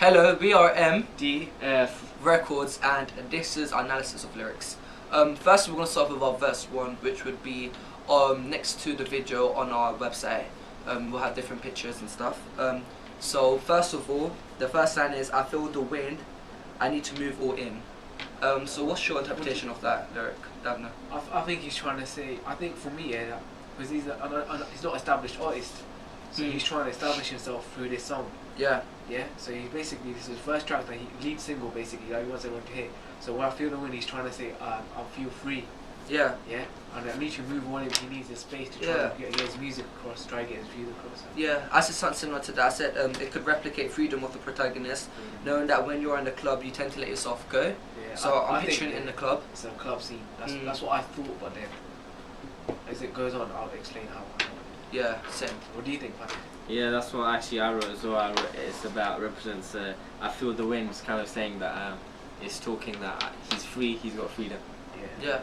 Hello, we are DF Records, and this is our analysis of lyrics. First, we're going to start with our verse 1, which would be next to the video on our website. We'll have different pictures and stuff. So, first of all, the first line is, I feel the wind, I need to move all in. So, what's your interpretation of that lyric, Davna? I think he's trying to say, I think for me, because he's not established artist, so he's trying to establish himself through this song. Yeah. Yeah, so he basically, this is his first track that lead single basically that he wants everyone to hit. So when I feel the wind, he's trying to say, I feel free. Yeah. Yeah, and I need to move on if he needs the space to try to get his music across, try to get his views across. Yeah, I said something similar to that. I said it could replicate freedom of the protagonist, knowing that when you're in the club, you tend to let yourself go. Yeah, So I I'm picturing it in the club. It's a club scene. That's what I thought, but then as it goes on, I'll explain how. Yeah, same. What do you think, Patrick? Yeah, that's what actually I wrote as well. It's about represents. I feel the wind is kind of saying that it's talking that he's free. He's got freedom. Yeah.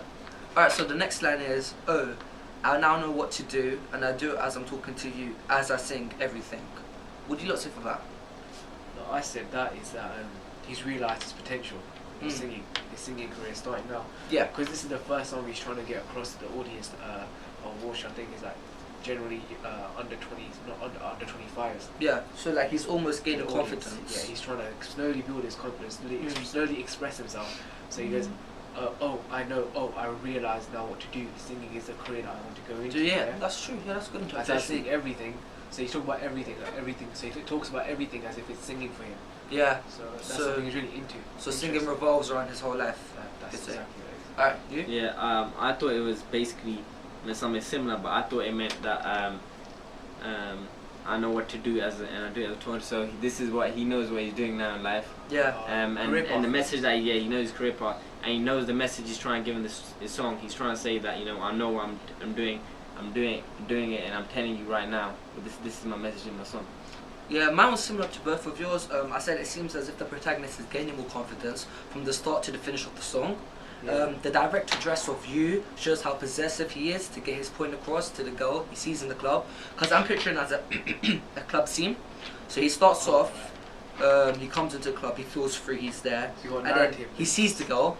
Alright, so the next line is, oh, I now know what to do, and I do it as I'm talking to you, as I sing everything. What do you lot say for that? No, I said that is that he's realised his potential. His singing career starting now. Yeah. Because this is the first song he's trying to get across to the audience. On Walsh, I think is like generally under 20s, not under 25s. Yeah. So like he's almost gaining confidence. Yeah, he's trying to slowly build his confidence, slowly express himself. So he goes, I know. Oh, I realise now what to do. Singing is a career that I want to go into. Yeah, that's true. Yeah, that's good interpretation. As I sing everything, so he's talking about everything, like everything. So he talks about everything as if it's singing for him. Yeah. So that's something he's really into. So singing revolves around his whole life. That's exactly right. Alright, you? Yeah. I thought it was basically something similar, but I thought it meant that I know what to do and I do it as a torch. So this is what he knows what he's doing now in life. Yeah. And the message that he knows his career path, and he knows the message he's trying to give in this song. He's trying to say that I know what I'm doing it, and I'm telling you right now. But this is my message in my song. Yeah, mine was similar to both of yours. I said it seems as if the protagonist is gaining more confidence from the start to the finish of the song. Yeah. The direct address of you shows how possessive he is to get his point across to the girl he sees in the club. Because I'm picturing as a club scene. So he starts off, he comes into the club, he feels free, he's there. So and then he sees the girl,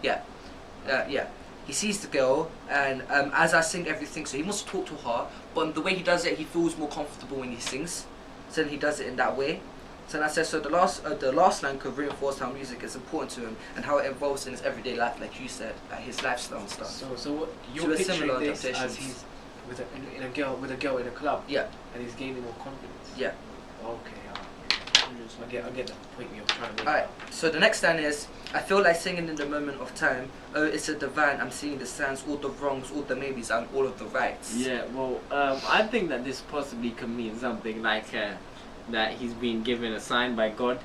he sees the girl, and as I sing everything, so he must talk to her, but the way he does it, he feels more comfortable when he sings. So then he does it in that way. So then I said, so the last line could reinforce how music is important to him and how it involves in his everyday life, like you said, like his lifestyle and stuff. So what you're picturing this as he's with a girl in a club. Yeah. And he's gaining more confidence. Yeah. Okay. I get the point you're trying to make. Alright. So the next line is, I feel like singing in the moment of time. Oh, it's a divine. I'm seeing the signs, all the wrongs, all the maybes, and all of the rights. Yeah. Well, I think that this possibly could mean something like that he's been given a sign by God.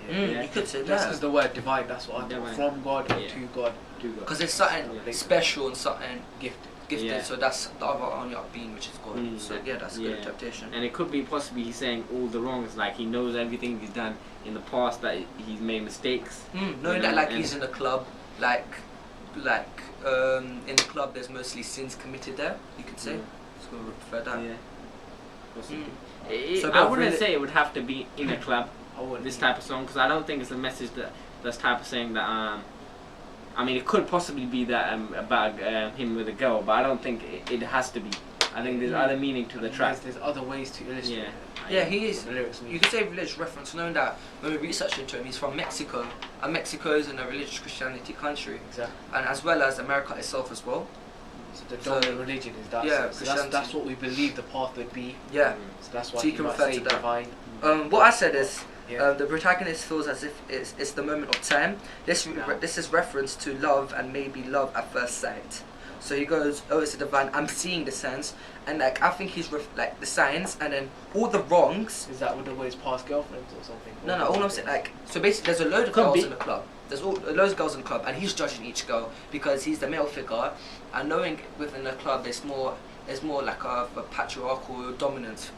You could say that. That's because the word divine, that's what I thought. From God to God. Because it's something special and something gifted. Yeah. So that's the other only being, which is God. So yeah, that's a good interpretation. And it could be possibly he's saying all the wrongs, like he knows everything he's done in the past, that he's made mistakes. Knowing that like he's in a club, like in the club there's mostly sins committed there, you could say. So we prefer that. Yeah. So I wouldn't say it would have to be in a club, this type of song, because I don't think it's a message that's type of saying that. I mean, it could possibly be that about him with a girl, but I don't think it has to be. I think there's other meaning to the track. There's other ways to illustrate. Yeah, he is. You could say religious reference, knowing that when we researched into him, he's from Mexico, and Mexico is in a religious Christianity country, and as well as America itself as well. So the dominant religion is that. Yeah, so that's what we believe the path would be. Yeah. So that's why so you can refer to that. Divine. What I said is, the protagonist feels as if it's the moment of time. This is reference to love and maybe love at first sight. So he goes, oh, it's a divine. I'm seeing the signs, and like I think he's like the signs, and then all the wrongs. Is that with his past girlfriends or something? No. All I'm saying, like, so basically, there's a load of girls in the club. There's loads of girls in the club, and he's judging each girl because he's the male figure, and knowing within the club there's more like a patriarchal dominance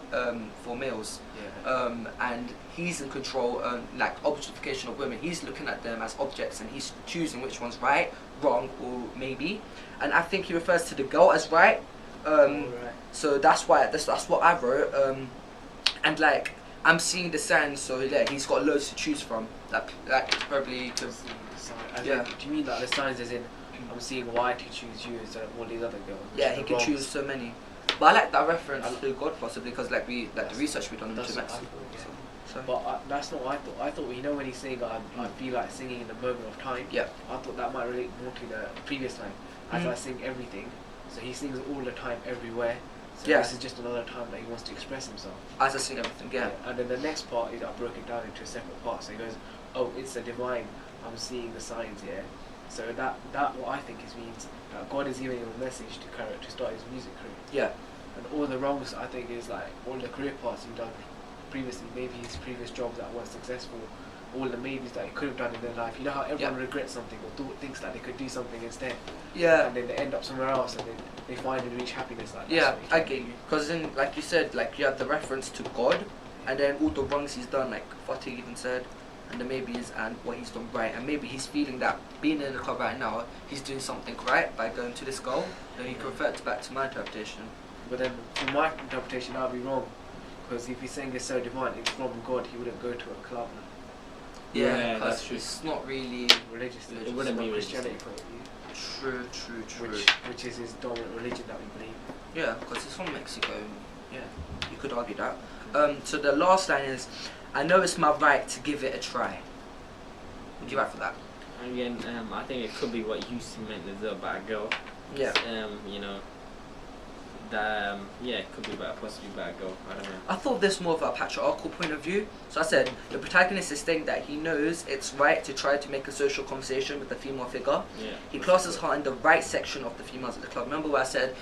for males. And he's in control, like objectification of women. He's looking at them as objects, and he's choosing which one's right, wrong, or maybe. And I think he refers to the girl as right. So that's what I wrote. And like I'm seeing the signs, so yeah, he's got loads to choose from. That probably could. Yeah. Do you mean like the signs as in I'm seeing why to choose you instead of all these other girls? Yeah, he can choose so many. But I like that reference to God possibly because like the research we done into Mexico. But that's not what I thought. I thought, you know, when he's saying I feel like singing in the moment of time. Yeah. I thought that might relate more to the previous line. As I sing everything, so he sings all the time everywhere. So this is just another time that he wants to express himself. As I sing everything, yeah. And then the next part is I broke it down into a separate part. So he goes, oh, it's a divine. I'm seeing the signs here. So that what I think means that God is giving him a message to start his music career. Yeah. And all the wrongs, I think, is like all the career paths he's done previously, maybe his previous jobs that weren't successful, all the maybes that he could have done in their life. You know how everyone regrets something or thinks that they could do something instead. Yeah. And then they end up somewhere else and then they finally reach happiness like that. Yeah, I get you. Because then, like you said, like you have the reference to God, and then all the wrongs he's done, like Fatih even said, and the maybes and what he's done right, and maybe he's feeling that being in the club right now, he's doing something right by going to this goal. Then he converts back to my interpretation. But then, from my interpretation, that would be wrong. Because if he's saying it's so divine, it's from God, he wouldn't go to a club. Yeah, because it's not really religious. It wouldn't be Christianity religious. point of view. True. Which is his dominant religion that we believe. Yeah, because he's from Mexico. Yeah, you could argue that. So the last line is, I know it's my right to give it a try. Would you write for that? Again, I think it could be what you meant as about a girl. Yeah. You know, that it could be possibly about a girl. I don't know. I thought this more of a patriarchal point of view. So I said the protagonist is saying that he knows it's right to try to make a social conversation with the female figure. Yeah. He classes her in the right section of the females at the club. Remember where I said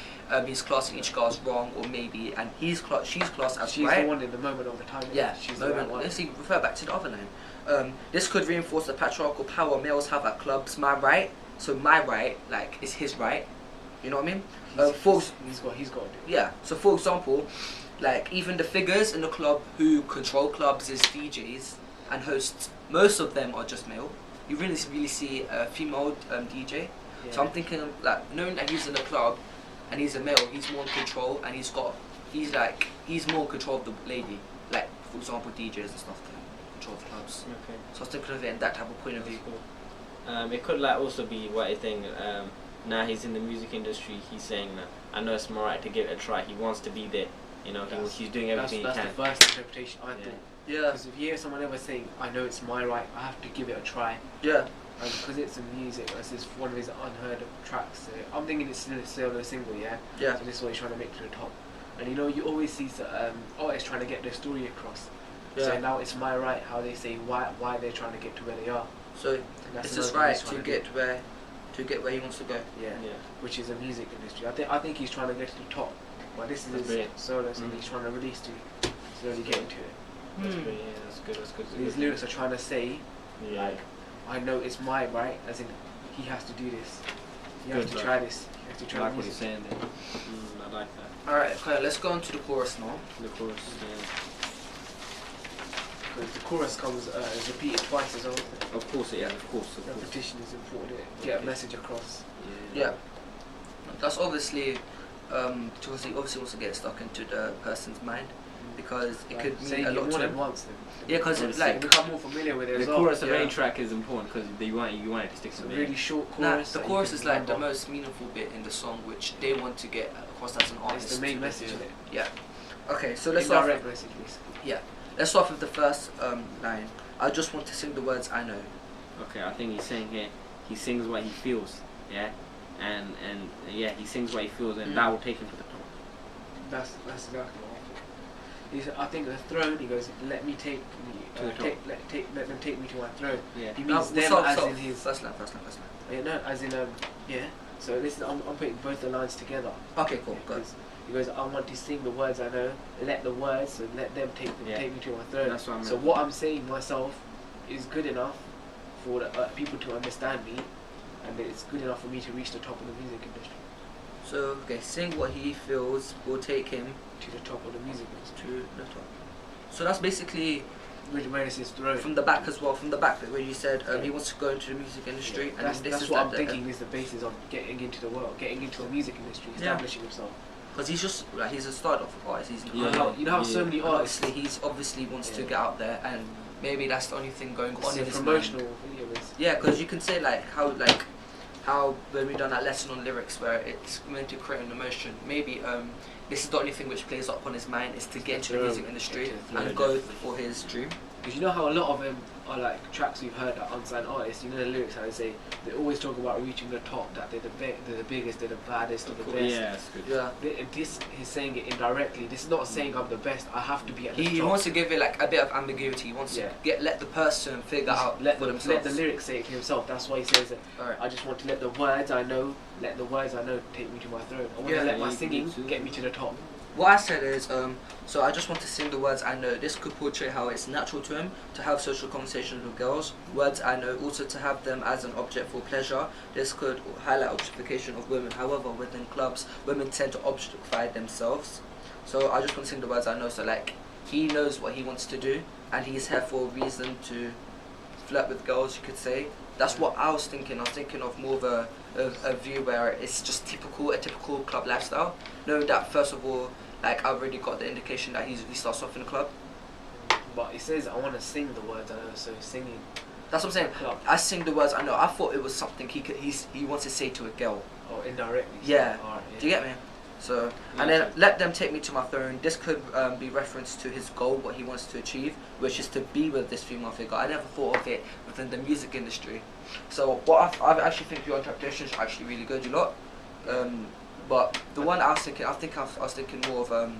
he's classing each girl as wrong or maybe, and she's classed as she's right. the one in the moment of the time. Yeah, she's moment. the right one. Let's see, refer back to the other line. This could reinforce the patriarchal power males have at clubs. My right, so my right, like, is his right. You know what I mean? He's got to do it. Yeah. So for example, like even the figures in the club who control clubs as DJs and hosts, most of them are just male. You really see a female DJ. Yeah. So I'm thinking like knowing that he's in the club and he's a male, he's more in control and he's more in control of the lady. Like for example, DJs and stuff that control the clubs. Okay. So I was thinking of it in that type of point of view. Cool. It could like also be what I think. Now he's in the music industry. He's saying that I know it's my right to give it a try. He wants to be there. You know, he's doing everything he can. That's the first interpretation I thought. Yeah. Because if you hear someone ever saying, "I know it's my right, I have to give it a try." Yeah. And because it's a music, this is one of his unheard of tracks. So I'm thinking it's still a solo single, yeah. Yeah. So this is what he's trying to make to the top. And you know, you always see artists trying to get their story across. Yeah. So now it's my right. How they say why they're trying to get to where they are. So it's his right to get where he wants to go. Yeah. Which is the music industry. I think he's trying to get to the top. But this is his solo single he's trying to release to slowly get into it. That's great. Yeah, that's good. So these lyrics are trying to say, yeah. like, I know it's my right, as in he has to do this. He has to try this. He has to try I like music. what he's saying there. I like that. Alright, okay, let's go on to the chorus now. The chorus, yeah. Because the chorus comes is repeated twice as well. Of course, yeah, of course. Repetition is important. Get a message across. Yeah. That's obviously because he obviously wants to get stuck into the person's mind because it could mean a lot more to than him. once. Yeah, because It's like become more familiar with it. The as well. chorus of any track is important because you want it to stick It's to a me. really short Nah, chorus. the chorus is like the most meaningful bit in the song, which they want to get across as an artist. It's the main message in it. Yeah. Okay, so let's start. Indirect message, basically. Yeah. Let's start with the first line. I just want to sing the words I know. Okay, I think he's saying here he sings what he feels, yeah, and he sings what he feels, and that will take him to the top. That's exactly what I thought. I think the throne. He goes, let me take me To the top. let them take me to my throne. Yeah. He means them as in his first line. Yeah, no, as in yeah. So this is I'm putting both the lines together. Okay, cool. Good. He goes, I want to sing the words I know. Let the words, so let them take me to my throne. That's what I meant. So what I'm saying myself is good enough for the, people to understand me, and it's good enough for me to reach the top of the music industry. So okay, sing what he feels will take him To the top of the music industry. to the top. So that's basically Where is his throne? from the back as well. From the back bit where you said he wants to go into the music industry, and That's this that's is what I'm the- thinking is the basis of getting into the world, getting into the music industry, establishing himself. because he's just like he's a start off artist. He's you know how so many artists. He's obviously wants to get out there, and maybe that's the only thing going on in his promotional mind. video. Yeah, because you can say how when we done that lesson on lyrics where it's meant to create an emotion. Maybe this is the only thing which plays up on his mind is to get into the music industry and go for his dream. Because you know how a lot of them are like tracks we've heard that unsigned artists. You know the lyrics how they say they always talk about reaching the top, that they're the biggest, they're the baddest, they're the best. Yeah, that's good. Yeah. This he's saying it indirectly. This is not saying I'm the best. I have to be at the top. He wants to give it like a bit of ambiguity. He wants to let the person figure out for themselves. Let the lyrics say it to himself. That's why he says it. Right. I just want to let the words I know take me to my throne. I want to let my singing get me to the top. What I said is, so I just want to sing the words I know. This could portray how it's natural to him to have social conversations with girls. Words I know, also to have them as an object for pleasure. This could highlight objectification of women. However, within clubs, women tend to objectify themselves. So I just want to sing the words I know. So like, he knows what he wants to do, and he's here for a reason to flirt with girls, you could say. That's what I was thinking. I was thinking of more of a view where it's just a typical club lifestyle. Knowing that, first of all, like I've already got the indication that he starts off in a club. But he says I want to sing the words I know, so singing. That's what I'm saying. Club. I sing the words I know. I thought it was something he wants to say to a girl. Oh, indirectly. Yeah. Alright, yeah. Do you get me? So, and then let them take me to my throne. This could be reference to his goal, what he wants to achieve, which is to be with this female figure. I never thought of it within the music industry. So what I actually think your interpretation is actually really good, you lot. But the one I was thinking, I was thinking more of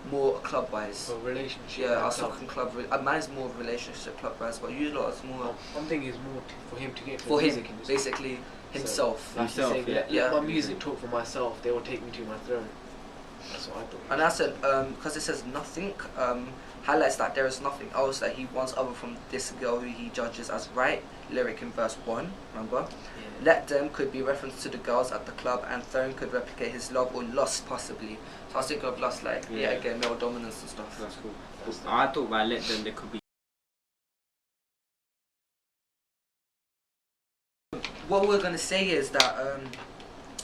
more club wise. For relationship. Yeah, I was talking club. Mine's more of relationship club wise, but you lot is more. One thing is more for him to get for music him, industry. basically himself. So, like saying, yeah. Let my music talk for myself. They will take me to my throne. That's what I thought. And I said, because it says nothing, highlights that there is nothing else that he wants other from this girl who he judges as right. Lyric in verse 1, remember? Yeah. Let them could be reference to the girls at the club, and throne could replicate his love or lust, possibly. So I was thinking of lust, like, again, male dominance and stuff. That's cool. I thought by let them, there could be. What we're going to say is that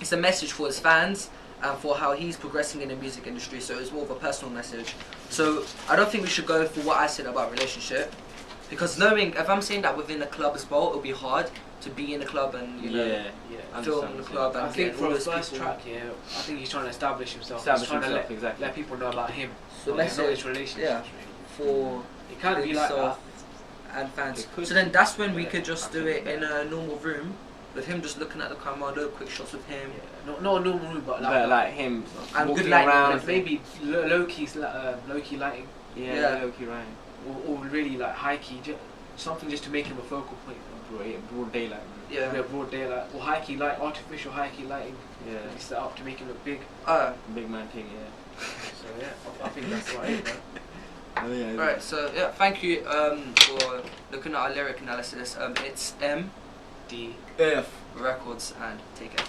it's a message for his fans and for how he's progressing in the music industry, so it's more of a personal message. So I don't think we should go for what I said about relationship, because knowing, if I'm saying that within a club as well, it'll be hard to be in a club and, you know, film in the club. And I think for all his those first people. track, I think he's trying to establish himself. Exactly. Let people know about him. The message, his relationship. For it can't be like that. And fans. So then that's when we could just do it in a normal room, with him just looking at the camera, do quick shots with him. Yeah. Not a normal room, but like him and walking good lighting, around. Maybe low key lighting. Yeah, low key lighting. Or really like high key, something just to make him a focal point. Broad daylight. Yeah, broad daylight. Or high key light, artificial high key lighting. Yeah. Set up to make him look big. Big man thing, yeah. So yeah, I think that's right. Right, so yeah, thank you for looking at our lyric analysis. It's M D F Records, and take care.